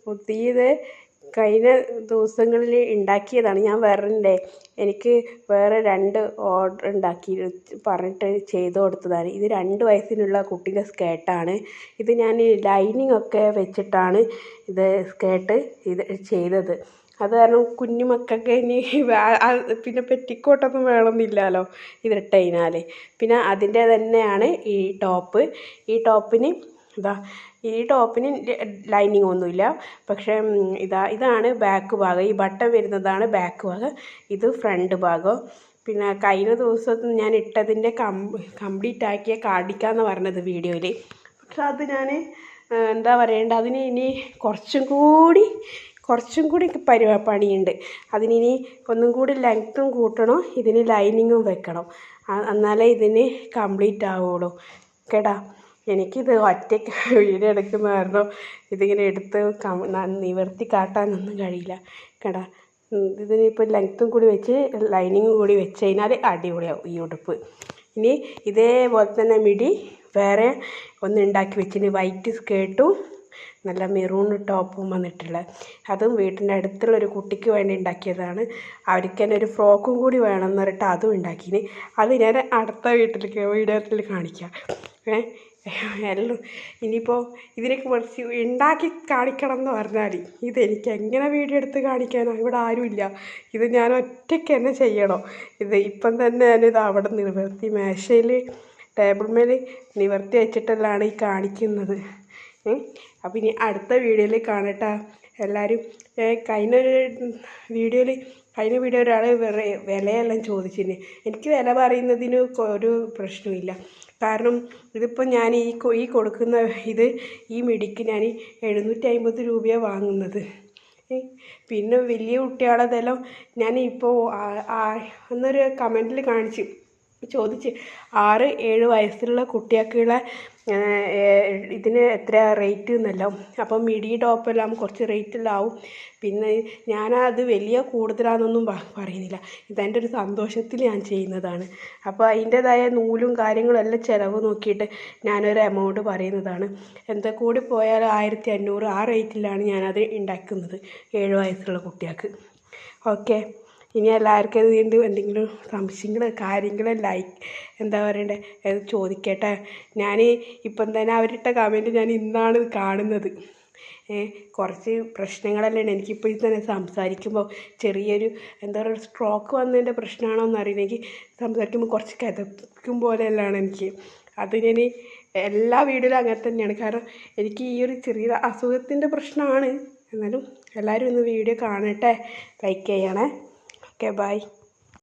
പുതിയത് കഴിഞ്ഞ ദിവസങ്ങളിൽ ഉണ്ടാക്കിയതാണ്. ഞാൻ പറഞ്ഞില്ലേ എനിക്ക് വേറെ 2 ഓർഡർ ഉണ്ടാക്കി പറഞ്ഞിട്ട് ചെയ്ത് കൊടുത്തതാണ്. ഇത് 2 വയസ്സിനുള്ള കുട്ടീൻ്റെ സ്കേർട്ടാണ്. ഇത് ഞാൻ ലൈനിങ് ഒക്കെ വെച്ചിട്ടാണ് ഇത് സ്കേർട്ട് ചെയ്തത്. അത് കാരണം കുഞ്ഞു മക്കൾക്ക് ഇനി പിന്നെ പെറ്റിക്കോട്ടൊന്നും വേണമെന്നില്ലല്ലോ ഇതിട്ട് കഴിഞ്ഞാൽ. പിന്നെ അതിൻ്റെ തന്നെയാണ് ഈ ടോപ്പ്. ഈ ടോപ്പിന് ലൈനിങ് ഒന്നുമില്ല. പക്ഷേ ഇതാണ് ബാക്ക് ഭാഗം. ഈ ബട്ടൺ വരുന്നതാണ് ബാക്ക് ഭാഗം. ഇത് ഫ്രണ്ട് ഭാഗം. പിന്നെ കഴിഞ്ഞ ദിവസം ഞാൻ ഇട്ടതിൻ്റെ കംപ്ലീറ്റ് ആക്കിയ കാണിക്കാമെന്ന് പറഞ്ഞത് വീഡിയോയിൽ. പക്ഷെ അത് ഞാൻ എന്താ പറയേണ്ടത്, അതിന് ഇനി കുറച്ചും കൂടി പണിയുണ്ട്. അതിനി ഒന്നും കൂടി ലെങ്ത്തും കൂട്ടണം, ഇതിന് ലൈനിങ്ങും വെക്കണം. എന്നാലേ ഇതിന് കംപ്ലീറ്റ് ആവുള്ളൂ. കേട്ടാ, എനിക്കിത് ഒറ്റയ്ക്ക് വീഡിയോ എടുക്കുന്ന കാരണം ഇതിങ്ങനെ എടുത്ത് നിവർത്തി കാട്ടാനൊന്നും കഴിയില്ല. കേട്ടാ, ഇതിനിപ്പോൾ ലെങ്ത്തും കൂടി വെച്ച് ലൈനിങ്ങും കൂടി വെച്ച് കഴിഞ്ഞാൽ അടിപൊളിയാവും ഈ ഉടുപ്പ്. ഇനി ഇതേപോലെ തന്നെ മിഡി വേറെ ഒന്ന് ഉണ്ടാക്കി വെച്ചിന്. വൈറ്റ് സ്കേർട്ടും നല്ല മെറൂൺ ടോപ്പും വന്നിട്ടുള്ള, അതും വീട്ടിൻ്റെ അടുത്തുള്ളൊരു കുട്ടിക്ക് വേണ്ടി ഉണ്ടാക്കിയതാണ്. അവർക്ക് തന്നെ ഒരു ഫ്രോക്കും കൂടി വേണമെന്ന് പറഞ്ഞിട്ട് അതും ഉണ്ടാക്കിന്. അത് ഞാൻ അടുത്ത വീഡിയോയിൽ കാണിക്കാം. എല്ലാം ഇനിയിപ്പോൾ ഇതിനൊക്കെ കുറച്ച് ഉണ്ടാക്കി കാണിക്കണം എന്ന് പറഞ്ഞാൽ ഇതെനിക്ക് എങ്ങനെ വീഡിയോ എടുത്ത് കാണിക്കാനാണ്? ഇവിടെ ആരുമില്ല. ഇത് ഞാൻ ഒറ്റയ്ക്ക് തന്നെ ചെയ്യണം. ഇപ്പം തന്നെ ഞാനിത് അവിടെ നിവർത്തി മേശയിൽ ടേബിൾ മേൽ നിവർത്തി വെച്ചിട്ടെല്ലാം ഈ കാണിക്കുന്നത്. അപ്പം ഇനി അടുത്ത വീഡിയോയിൽ കാണട്ടെ എല്ലാവരും. കഴിഞ്ഞ വീഡിയോ ഒരാൾ വിലയെല്ലാം ചോദിച്ചിന്. എനിക്ക് വില പറയുന്നതിന് ഒരു പ്രശ്നമില്ല. കാരണം ഇതിപ്പോൾ ഞാൻ ഈ കൊടുക്കുന്ന ഈ മിഡിക്ക് ഞാൻ 750 രൂപയാണ് വാങ്ങുന്നത്. പിന്നെ വലിയ കുട്ടികളതെല്ലാം ഞാൻ ഇപ്പോൾ അന്നൊരു കമൻറ്റിൽ ചോദിച്ച് 6-7 വയസ്സുള്ള കുട്ടികൾക്കുള്ള ഇതിന് എത്ര റേറ്റ് എന്നല്ലോ. അപ്പം മിഡി ടോപ്പെല്ലാം കുറച്ച് റേറ്റിലാവും. പിന്നെ ഞാനത് വലിയ കൂടുതലാണെന്നൊന്നും പറയുന്നില്ല. ഇതെൻ്റെ ഒരു സന്തോഷത്തിൽ ഞാൻ ചെയ്യുന്നതാണ്. അപ്പോൾ അതിൻ്റേതായ നൂലും കാര്യങ്ങളും എല്ലാം ചിലവ് നോക്കിയിട്ട് ഞാനൊരു എമൗണ്ട് പറയുന്നതാണ്. എന്താ കൂടി പോയാൽ 1500 ആ റേറ്റിലാണ് ഞാനത് ഉണ്ടാക്കുന്നത് 7 വയസ്സുള്ള കുട്ടികൾക്ക്. ഓക്കെ, ഇനി എല്ലാവർക്കും ഇതിൻ്റെ എന്തെങ്കിലും സംശയങ്ങൾ കാര്യങ്ങൾ എന്താ പറയണ്ടേ ചോദിക്കട്ടെ. ഞാൻ ഇപ്പം തന്നെ അവരിട്ട കമൻറ്റ് ഞാൻ ഇന്നാണ് കാണുന്നത്. കുറച്ച് പ്രശ്നങ്ങളെല്ലാം എനിക്കിപ്പോൾ തന്നെ സംസാരിക്കുമ്പോൾ ചെറിയൊരു എന്താ പറയുക സ്ട്രോക്ക് വന്നതിൻ്റെ പ്രശ്നമാണോ എന്നറിയില്ല. എനിക്ക് സംസാരിക്കുമ്പോൾ കുറച്ച് കിതക്കും പോലെയെല്ലാം എനിക്ക്. അത് ഞാൻ എല്ലാ വീഡിയോയിലും അങ്ങനെ തന്നെയാണ്. കാരണം എനിക്ക് ഈ ഒരു ചെറിയ അസുഖത്തിൻ്റെ പ്രശ്നമാണ്. എന്നാലും എല്ലാവരും ഒന്ന് വീഡിയോ കാണട്ടെ, ലൈക്ക് ചെയ്യണേ. Okay, bye.